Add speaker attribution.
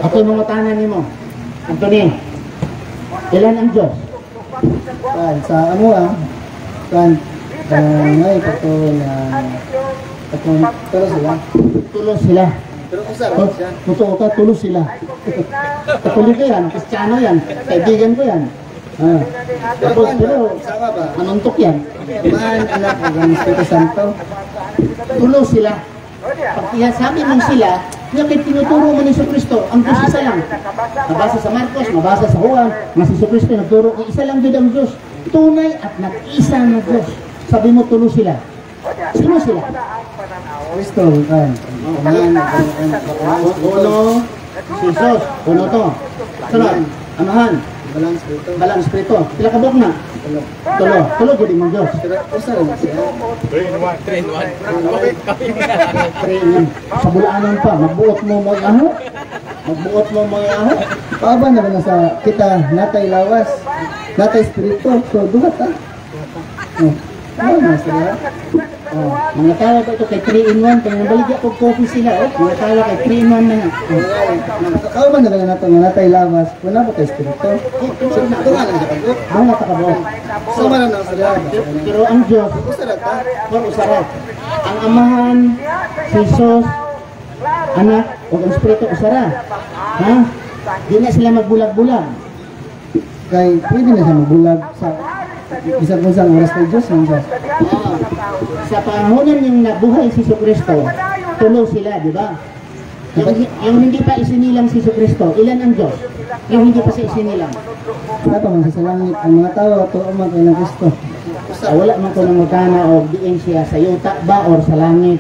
Speaker 1: Ako yung mga tanan ni mo. Anthony, ilan ang Diyos?
Speaker 2: Sa ano ngay patulong tulos sila.
Speaker 1: Tulos sila.
Speaker 2: Pero kung sarap siya.
Speaker 1: Totoo ka, tulos sila. Katoliko yan, Kristiyano yan, kaibigan ko yan. Tapos pero,
Speaker 2: Saka ba?
Speaker 1: anuntok yan.
Speaker 2: Man, anak, ang Espiritu Santo.
Speaker 1: Tulos sila. Pag sabi mong sila, yung tinuturo mo ni Jesucristo, ang Diyos isa lang. Mabasa sa Marcos, mabasa sa Juan, na si Jesucristo nagturo, isa lang din ang Diyos. Tunay at nag-isa na Diyos. Sabi mo, tulos sila. Sino sila?
Speaker 2: Kristo, kan.
Speaker 1: Uno, si Jesus. Uno to. Sunod, amahan.
Speaker 2: Balance dito.
Speaker 1: Balang Espiritu. Pila ka buok na? Tulo. Tulo, gudi mong Diyos.
Speaker 2: Pero kung sarap siya.
Speaker 1: 3-in-1. Sa bulaanan pa, magbuot mo mo aho. Magbuot mo mo aho.
Speaker 2: Paaba na lang sa kita, natay lawas, natay Espiritu. So, duhat ano sila?
Speaker 1: Mga tao ko ito kay 3-in-1. Kaya nabaligya ko coffee sila. Mga tao kay 3-in-1 na nga.
Speaker 2: Paaba na lang nato nga natay lawas, wala ba tayo Espiritu? So, ito nga lang sa pagod.
Speaker 1: Ang nakakabot.
Speaker 2: Sama na lang sila.
Speaker 1: Pero ang Diyos,
Speaker 2: Kung sarap ka,
Speaker 1: usarap. Ang amahan, si Jesus, anak, o ang Espiritu usara. Ha? Di na sila magbulag-bulag.
Speaker 2: kay pwede na siya mabulag sa isang oras kay Diyos ng Diyos.
Speaker 1: Sa pangahonan yung nabuhay si Jesucristo, tulo sila, di ba? Yung hindi pa isinilang si Jesucristo, ilan ang Diyos? Yung hindi pa siya isinilang.
Speaker 2: Ato man sa langit, ang mga tao tuo man kay ng Kristo.
Speaker 1: Wala man ko ng magkana o diin siya sa yuta ba or sa langit.